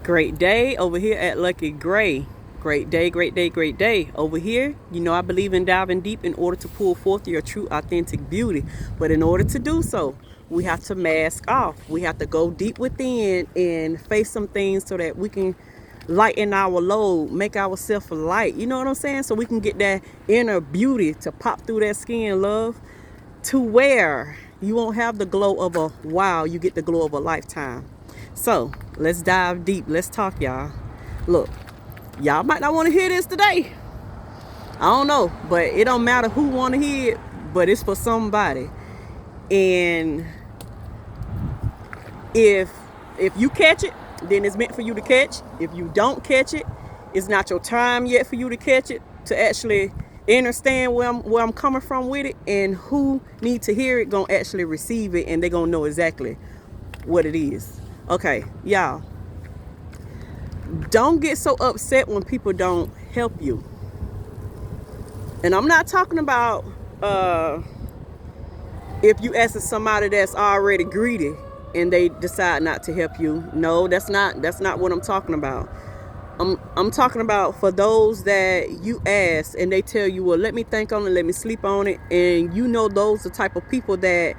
Great day over here at Lucky Gray. Great day, great day, great day. Over here, I believe in diving deep in order to pull forth your true, authentic beauty. But in order to do so, we have to mask off. We have to go deep within and face some things so that we can lighten our load, make ourselves light. You know what I'm saying? So we can get that inner beauty to pop through that skin, love, to where you won't have the glow of a wow, you get the glow of a lifetime. So let's dive deep. Let's talk, y'all. Look, y'all might not want to hear this today. I don't know, but it don't matter who want to hear it, but it's for somebody. And if you catch it, then it's meant for you to catch. If you don't catch it, it's not your time yet for you to catch it, to actually understand where I'm coming from with it, and who need to hear it gonna actually receive it, and they're gonna know exactly what it is. Okay, y'all, don't get so upset when people don't help you. And I'm not talking about if you ask somebody that's already greedy and they decide not to help you. No, that's not what I'm talking about. I'm talking about for those that you ask and they tell you, well, let me think on it, let me sleep on it. And those are the type of people that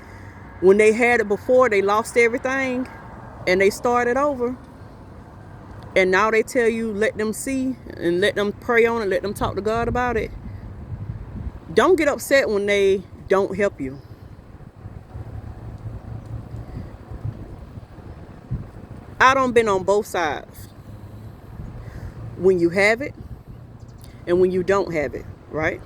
when they had it before, they lost everything and they started over. And now they tell you, let them see and let them pray on it, let them talk to God about it. Don't get upset when they don't help you. I done been on both sides. When you have it and when you don't have it, right?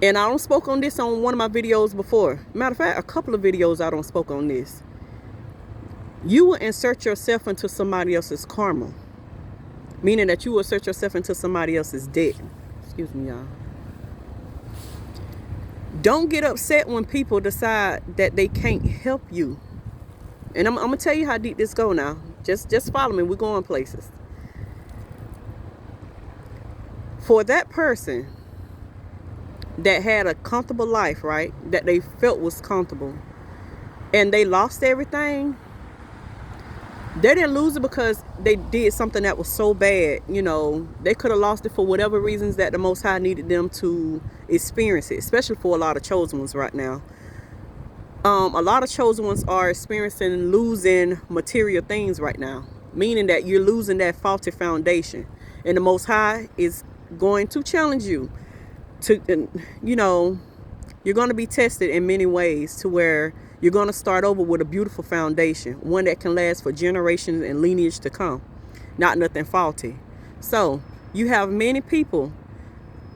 And I don't spoke on this on one of my videos before. Matter of fact, a couple of videos I don't spoke on this. You will insert yourself into somebody else's karma. Meaning that you will insert yourself into somebody else's debt. Excuse me, y'all. Don't get upset when people decide that they can't help you. And I'm going to tell you how deep this go now. Just follow me. We're going places. For that person that had a comfortable life, right? That they felt was comfortable. And they lost everything. They didn't lose it because they did something that was so bad. They could have lost it for whatever reasons that the Most High needed them to experience it. Especially for a lot of chosen ones right now. A lot of chosen ones are experiencing losing material things right now, meaning that you're losing that faulty foundation, and the Most High is going to challenge you to, you're going to be tested in many ways to where you're going to start over with a beautiful foundation, one that can last for generations and lineage to come, not nothing faulty. So you have many people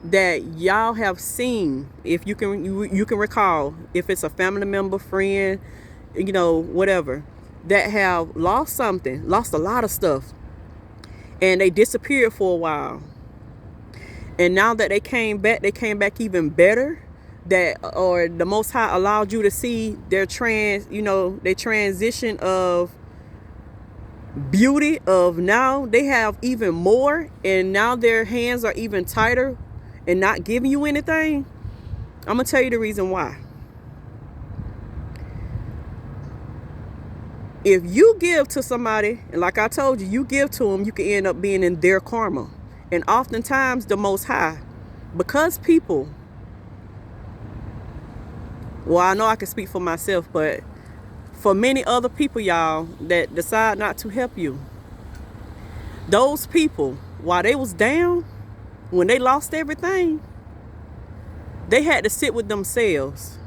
that y'all have seen, if you can recall, if it's a family member, friend, whatever, that have lost something, lost a lot of stuff, and they disappeared for a while. And now that they came back even better, or the Most High allowed you to see their transition of beauty, of now they have even more, and now their hands are even tighter and not giving you anything. I'm going to tell you the reason why. If you give to somebody, and like I told you, you give to them, you can end up being in their karma. And oftentimes the Most High, because people, well, I know I can speak for myself, but for many other people, y'all, that decide not to help you, those people, while they was down, when they lost everything, they had to sit with themselves.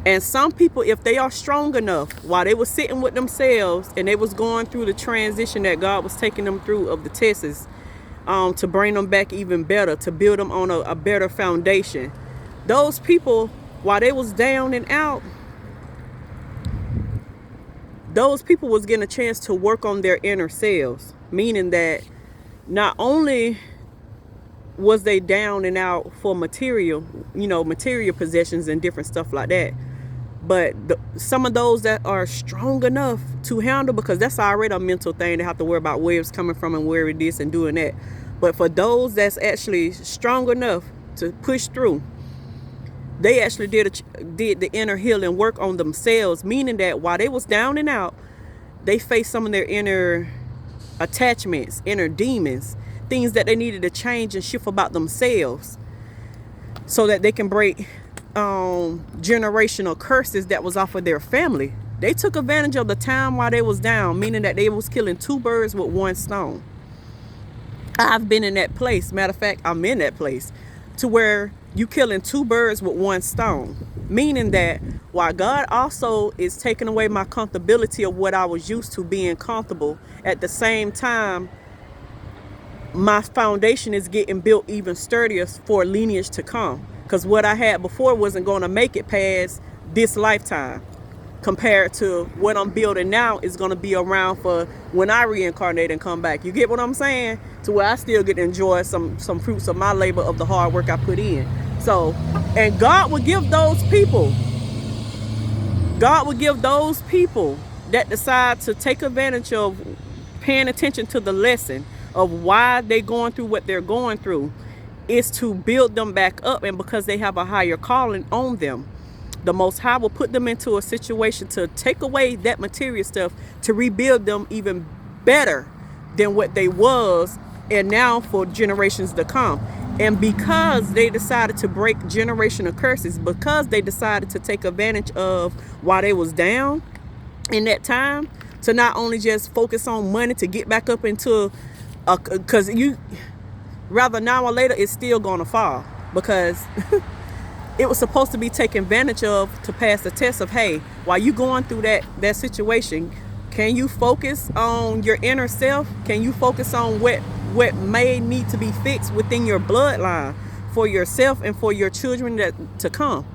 And some people, if they are strong enough, while they were sitting with themselves and they was going through the transition that God was taking them through of the tests, to bring them back even better, to build them on a better foundation. Those people, while they was down and out, those people was getting a chance to work on their inner selves. Meaning that not only was they down and out for material possessions and different stuff like that, but some of those that are strong enough to handle, because that's already a mental thing, to have to worry about where it's coming from and where it is and doing that. But for those that's actually strong enough to push through, They actually did the inner healing work on themselves, meaning that while they was down and out, they faced some of their inner attachments, inner demons, things that they needed to change and shift about themselves so that they can break generational curses that was off of their family. They took advantage of the time while they was down, meaning that they was killing two birds with one stone. I've been in that place. Matter of fact, I'm in that place to where you killing two birds with one stone, meaning that while God also is taking away my comfortability of what I was used to being comfortable, at the same time, my foundation is getting built even sturdier for lineage to come. Because what I had before wasn't going to make it past this lifetime, compared to what I'm building now is going to be around for when I reincarnate and come back. You get what I'm saying? To where I still get to enjoy some fruits of my labor of the hard work I put in. So, and God will give those people that decide to take advantage of paying attention to the lesson of why they're going through what they're going through, is to build them back up. And because they have a higher calling on them, the Most High will put them into a situation to take away that material stuff, to rebuild them even better than what they was, and now for generations to come. And because they decided to break generational curses, because they decided to take advantage of while they was down in that time, to not only just focus on money to get back up into because you rather now or later it's still gonna fall, because it was supposed to be taken advantage of to pass the test of, hey, while you going through that situation, can you focus on your inner self? Can you focus on what may need to be fixed within your bloodline for yourself and for your children to come?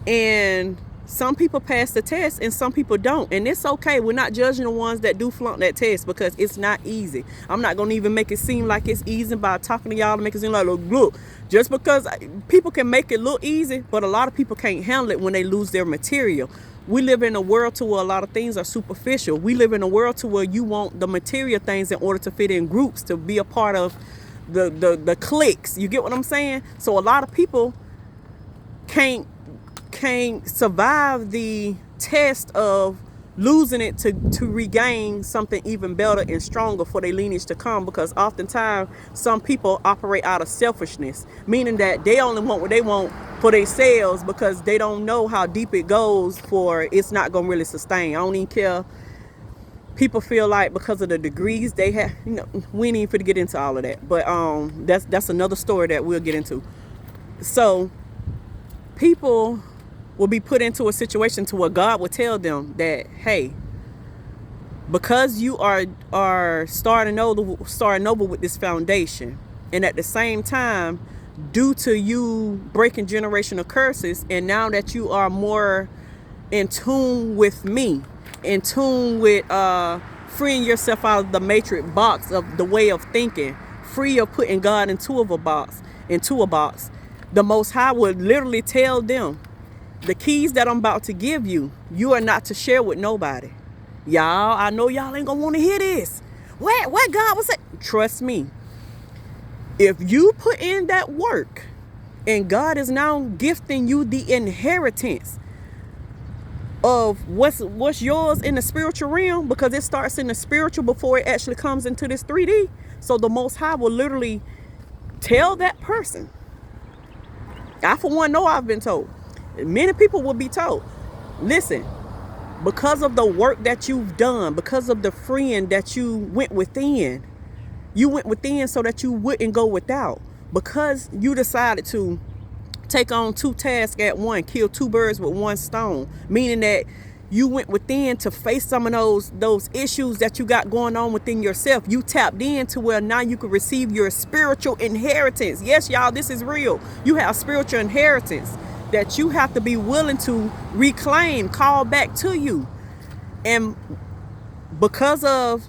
And some people pass the test and some people don't, and it's okay. We're not judging the ones that do flunk that test, because it's not easy. I'm not gonna even make it seem like it's easy by talking to y'all to make it seem like, look, just because people can make it look easy, but a lot of people can't handle it when they lose their material. We live in a world to where a lot of things are superficial. We live in a world to where you want the material things in order to fit in groups, to be a part of the cliques. You get what I'm saying? So a lot of people can't survive the test of losing it to regain something even better and stronger for their lineage to come, because oftentimes some people operate out of selfishness, meaning that they only want what they want for themselves, because they don't know how deep it goes, for it's not gonna really sustain. I don't even care. People feel like because of the degrees they have, we ain't even fit to get into all of that, but that's another story that we'll get into. So people will be put into a situation to where God will tell them that, hey, because you are starting over with this foundation, and at the same time, due to you breaking generational curses, and now that you are more in tune with me, in tune with freeing yourself out of the matrix box of the way of thinking, free of putting God into a box, the Most High would literally tell them, the keys that I'm about to give you, you are not to share with nobody. Y'all, I know y'all ain't gonna want to hear this. What God was saying? Trust me. If you put in that work, and God is now gifting you the inheritance of what's yours in the spiritual realm, because it starts in the spiritual before it actually comes into this 3D. So the Most High will literally tell that person. I, for one, know I've been told. Many people will be told, listen, because of the work that you've done, because of the freeing that you went within so that you wouldn't go without, because you decided to take on two tasks at one, kill two birds with one stone, meaning that you went within to face some of those issues that you got going on within yourself. You tapped in to where now you can receive your spiritual inheritance. Yes, y'all, this is real. You have spiritual inheritance that you have to be willing to reclaim, call back to you. And because of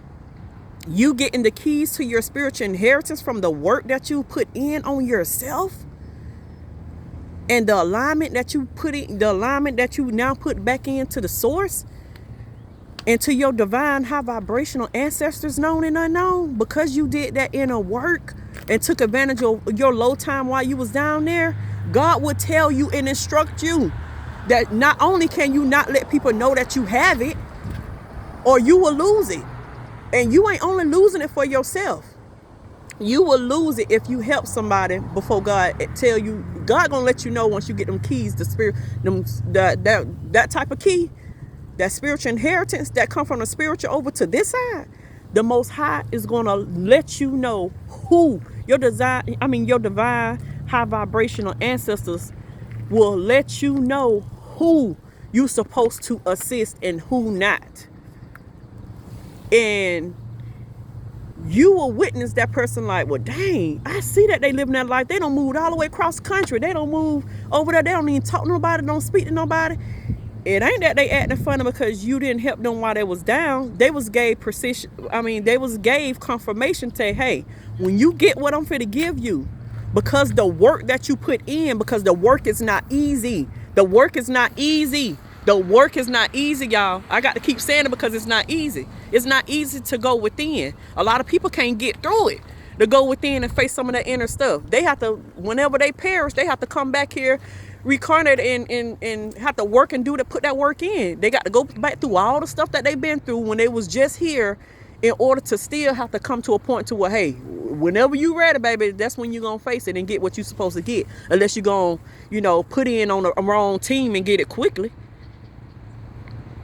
you getting the keys to your spiritual inheritance from the work that you put in on yourself, and the alignment that you now put back into the source, and to your divine high vibrational ancestors known and unknown, because you did that inner work and took advantage of your low time while you was down there, God will tell you and instruct you that not only can you not let people know that you have it, or you will lose it. And you ain't only losing it for yourself. You will lose it if you help somebody before God tell you. God gonna let you know once you get them keys, the spirit, that type of key, that spiritual inheritance that come from the spiritual over to this side. The Most High is gonna let you know who your divine high vibrational ancestors will let you know who you supposed to assist and who not. And you will witness that person like, well, dang, I see that they living that life. They don't move all the way across the country. They don't move over there. They don't even talk to nobody, don't speak to nobody. It ain't that they acting funny because you didn't help them while they was down. They was gave confirmation to, hey, when you get what I'm finna give you, because the work that you put in, because the work is not easy. The work is not easy. The work is not easy, y'all. I got to keep saying it because it's not easy. It's not easy to go within. A lot of people can't get through it, to go within and face some of that inner stuff. They have to, whenever they perish, they have to come back here, reincarnate, and have to work and put that work in. They got to go back through all the stuff that they've been through when they was just here, in order to still have to come to a point to where, hey, whenever you ready, baby, that's when you're going to face it and get what you're supposed to get. Unless you're going to, put in on the wrong team and get it quickly.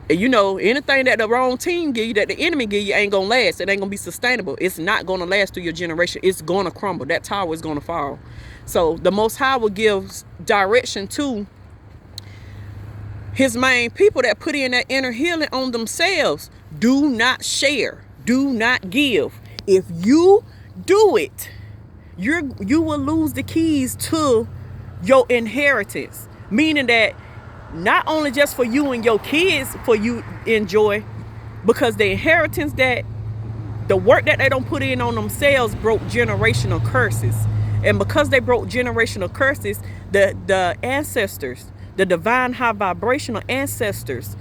Anything that the wrong team give you, that the enemy give you, ain't gonna last. It ain't gonna be sustainable. It's not gonna last through your generation. It's gonna crumble. That tower is gonna fall. So the Most High will give direction to his main people that put in that inner healing on themselves. Do not share. Do not give. If you do it, you will lose the keys to your inheritance. Meaning that not only just for you and your kids, for you enjoy, because the inheritance, that the work that they don't put in on themselves broke generational curses. And because they broke generational curses, the ancestors, the divine high vibrational ancestors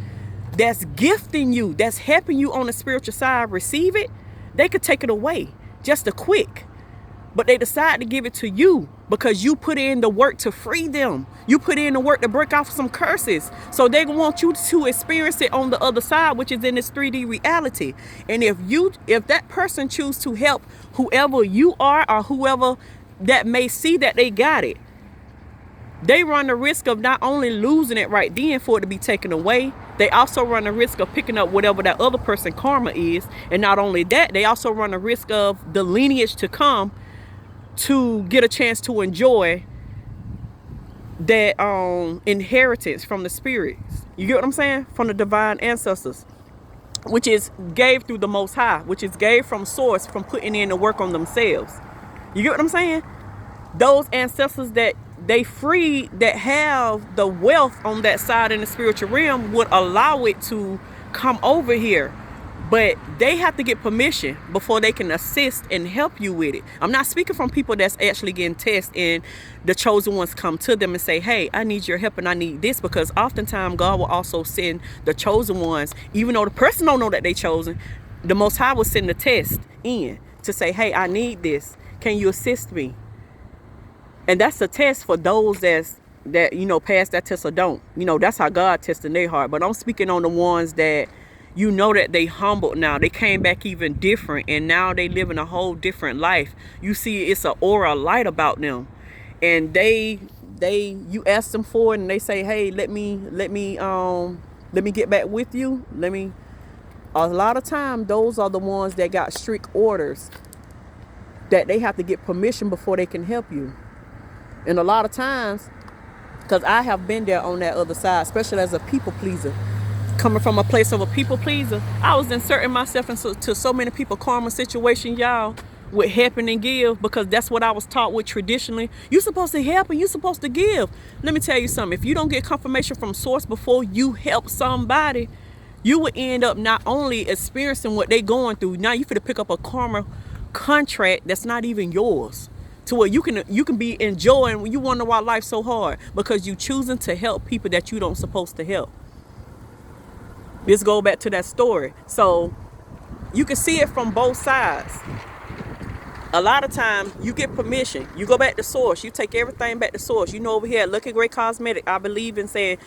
that's gifting you, that's helping you on the spiritual side receive it, they could take it away just a quick. But they decide to give it to you because you put in the work to free them. You put in the work to break off some curses. So they want you to experience it on the other side, which is in this 3D reality. And if that person choose to help whoever you are, or whoever that may see that they got it, they run the risk of not only losing it right then for it to be taken away, they also run the risk of picking up whatever that other person karma is. And not only that, they also run the risk of the lineage to come to get a chance to enjoy that inheritance from the spirits. You get what I'm saying? From the divine ancestors, which is gave through the Most High, which is gave from source, from putting in the work on themselves. You get what I'm saying? Those ancestors that they freed, that have the wealth on that side in the spiritual realm, would allow it to come over here. But they have to get permission before they can assist and help you with it. I'm not speaking from people that's actually getting tested and the chosen ones come to them and say, hey, I need your help and I need this. Because oftentimes God will also send the chosen ones, even though the person don't know that they chosen, the Most High will send the test in to say, hey, I need this. Can you assist me? And that's a test for those that pass that test or don't. That's how God tests in their heart. But I'm speaking on the ones that that they humbled now. They came back even different, and now they live in a whole different life. You see, it's an aura light about them, and you ask them for it, and they say, hey, let me get back with you. A lot of time, those are the ones that got strict orders that they have to get permission before they can help you. And a lot of times, because I have been there on that other side, especially as a people pleaser, coming from a place of a people pleaser, I was inserting myself into so many people karma situations, y'all, with helping and give, because that's what I was taught with traditionally. You're supposed to help and you're supposed to give. Let me tell you something. If you don't get confirmation from source before you help somebody, you will end up not only experiencing what they going through, now you finna pick up a karma contract that's not even yours, to where you can be enjoying. You wonder why life's so hard, because you choosing to help people that you don't supposed to help. Let's go back to that story. So you can see it from both sides. A lot of times you get permission. You go back to source. You take everything back to source. You know, over here at Lucky Great Cosmetic, I believe in saying,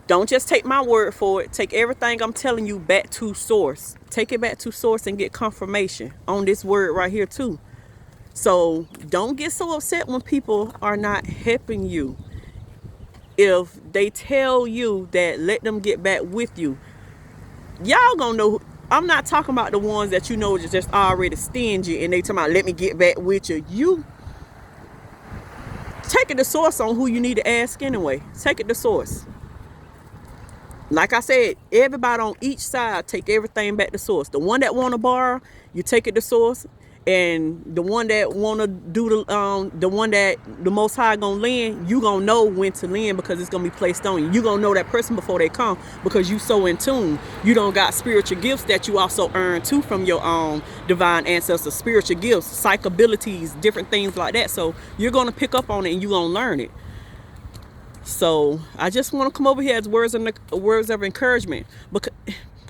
don't just take my word for it. Take everything I'm telling you back to source. Take it back to source and get confirmation on this word right here too. So don't get so upset when people are not helping you. If they tell you that, let them get back with you. Y'all gonna know. I'm not talking about the ones that you know just already stingy and they talking about let me get back with you. You take it to source on who you need to ask anyway. Take it to source. Like I said, everybody on each side take everything back to source. The one that want to borrow, you take it to source, and the one that want to do the one that the Most High gonna lend, you gonna know when to lend because it's gonna be placed on you. You gonna know that person before they come because you so in tune. You don't got spiritual gifts that you also earn too from your divine ancestors. Spiritual gifts, psych abilities, different things like that. So you're gonna pick up on it and you gonna learn it. So I just want to come over here as words of encouragement.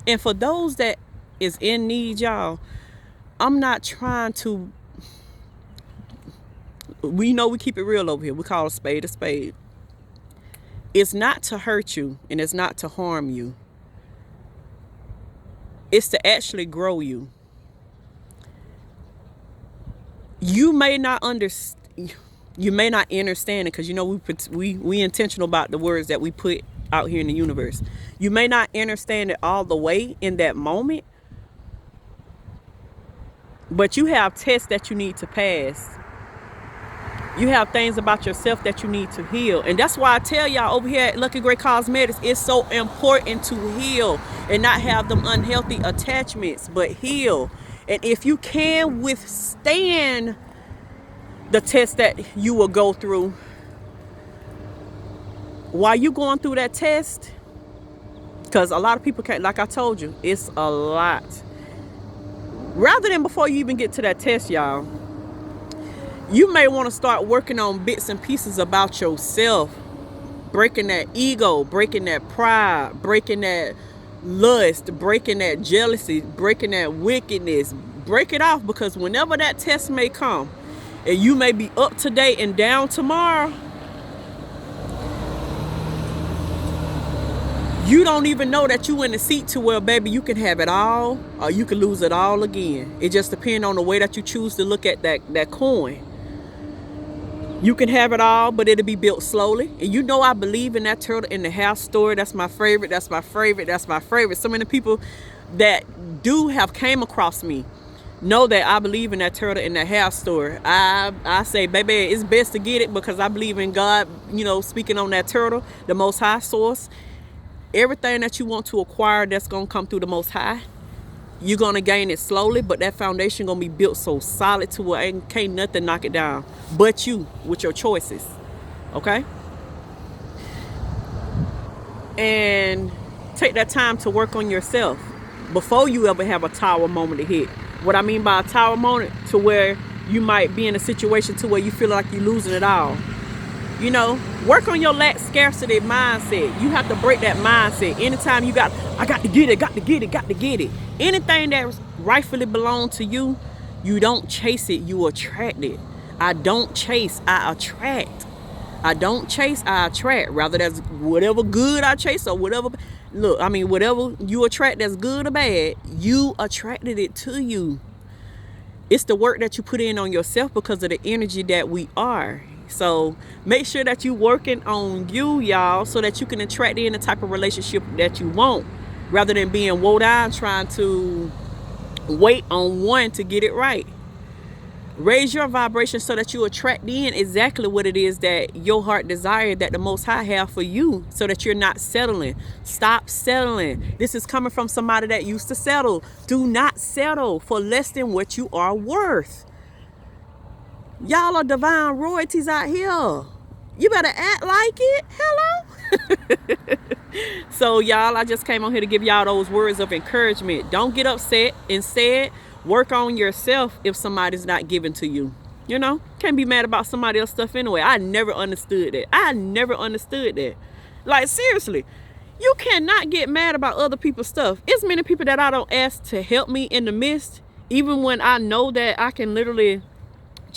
And for those that is in need, y'all, I'm not trying to. We know we keep it real over here. We call a spade a spade. It's not to hurt you and it's not to harm you. It's to actually grow you. You may not understand. You may not understand it because, you know, we intentional about the words that we put out here in the universe. You may not understand it all the way in that moment, but you have tests that you need to pass. You have things about yourself that you need to heal. And that's why I tell y'all over here at Lucky Great Cosmetics, it's so important to heal and not have them unhealthy attachments, but heal. And if you can withstand the test that you will go through, while you going through that test, because a lot of people can't, like I told you, it's a lot. Rather than before you even get to that test, y'all, you may want to start working on bits and pieces about yourself, breaking that ego, breaking that pride, breaking that lust, breaking that jealousy, breaking that wickedness. Break it off, because whenever that test may come, and you may be up today and down tomorrow, you don't even know that you in the seat to where, baby, you can have it all or you can lose it all again. It just depends on the way that you choose to look at that coin. You can have it all, but it'll be built slowly. And you know I believe in that turtle in the house story. That's my favorite. That's my favorite. That's my favorite. So many people that do have came across me know that I believe in that turtle in the house story. I say, baby, it's best to get it because I believe in God, you know, speaking on that turtle, the Most High source. Everything that you want to acquire that's going to come through the Most High, you're going to gain it slowly, but that foundation going to be built so solid to where can't nothing knock it down but you with your choices. Okay? And take that time to work on yourself before you ever have a tower moment to hit. What I mean by a tower moment, to where you might be in a situation to where you feel like you're losing it all. You know, work on your lack scarcity mindset. You have to break that mindset. Anytime you got to get it, got to get it, got to get it. Anything that rightfully belongs to you, you don't chase it, you attract it. I don't chase, I attract. I don't chase, I attract. Rather that's whatever good I chase or whatever. Look, I mean, whatever you attract that's good or bad, you attracted it to you. It's the work that you put in on yourself because of the energy that we are. So make sure that you working on you, y'all, so that you can attract in the type of relationship that you want, rather than being woe down trying to wait on one to get it right. Raise your vibration so that you attract in exactly what it is that your heart desires, that the Most High have for you, so that you're not settling. Stop settling. This is coming from somebody that used to settle. Do not settle for less than what you are worth. Y'all are divine royalties out here. You better act like it. Hello? So y'all, I just came on here to give y'all those words of encouragement. Don't get upset. Instead, work on yourself if somebody's not giving to you. You know, can't be mad about somebody else's stuff anyway. I never understood that. Like, seriously, you cannot get mad about other people's stuff. It's many people that I don't ask to help me in the midst, even when I know that I can literally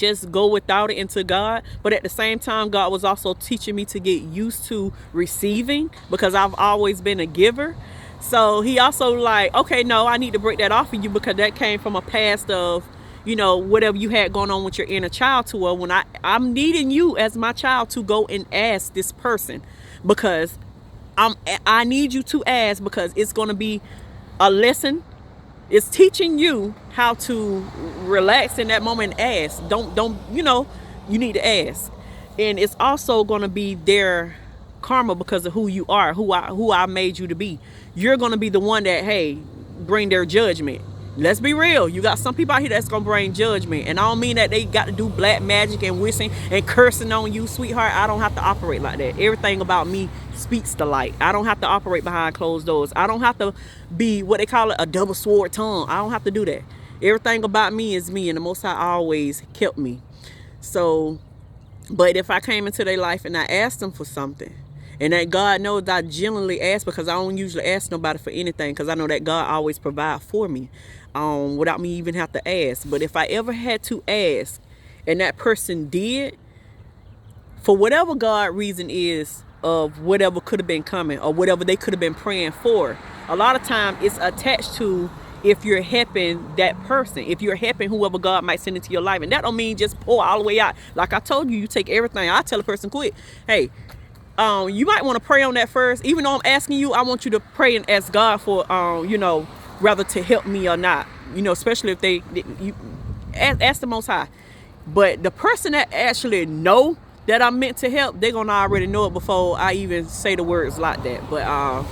just go without it into God. But at the same time, God was also teaching me to get used to receiving, because I've always been a giver. So he also like, okay, no, I need to break that off of you, because that came from a past of, you know, whatever you had going on with your inner child, to where when I'm needing you as my child to go and ask this person, because I need you to ask, because it's going to be a lesson. It's teaching you how to relax in that moment and ask. Don't you know, you need to ask. And it's also going to be their karma, because of who you are, who I made you to be. You're going to be the one that, hey, bring their judgment. Let's be real. You got some people out here that's going to bring judgment. And I don't mean that they got to do black magic and whistling and cursing on you, sweetheart. I don't have to operate like that. Everything about me speaks the light. I don't have to operate behind closed doors. I don't have to be what they call it, a double sword tongue. I don't have to do that. Everything about me is me, and the Most High always kept me. So, but if I came into their life and I asked them for something, and that God knows I genuinely ask, because I don't usually ask nobody for anything, because I know that God always provides for me, without me even have to ask. But if I ever had to ask and that person did, for whatever God reason is of whatever could have been coming or whatever they could have been praying for, a lot of time it's attached to if you're helping that person, if you're helping whoever God might send into your life. And that don't mean just pour all the way out. Like I told you, you take everything. I tell a person quick, hey, you might want to pray on that first. Even though I'm asking you, I want you to pray and ask God for, you know, whether to help me or not. You know, especially if you ask the Most High. But the person that actually know that I'm meant to help, they're gonna already know it before I even say the words like that. But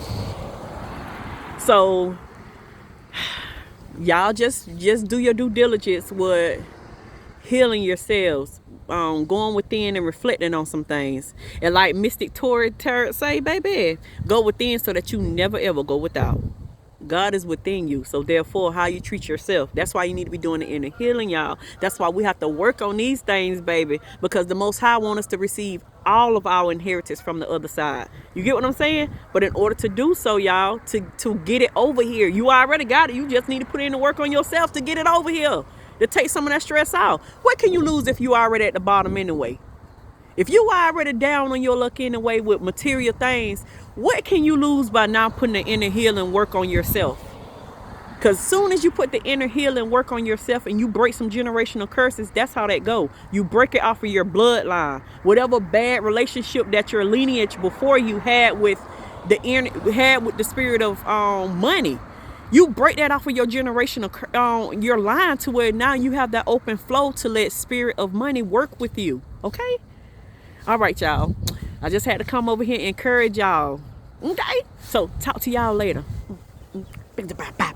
so y'all just do your due diligence with healing yourselves, going within and reflecting on some things. And like Mystic Tori say, baby, go within so that you never ever go without. God is within you. So therefore, how you treat yourself, that's why you need to be doing the inner healing, y'all. That's why we have to work on these things, baby, because the Most High wants us to receive all of our inheritance from the other side. You get what I'm saying? But in order to do so, y'all, to get it over here, you already got it. You just need to put in the work on yourself to get it over here, to take some of that stress out. What can you lose if you already at the bottom anyway? If you already down on your luck anyway with material things, what can you lose by now putting the inner healing work on yourself? Because soon as you put the inner healing work on yourself and you break some generational curses, that's how that go. You break it off of your bloodline. Whatever bad relationship that your lineage before you had with the spirit of money, you break that off of your generational your line, to where now you have that open flow to let spirit of money work with you. Okay? All right, y'all. I just had to come over here and encourage y'all. Okay? So talk to y'all later. Bye.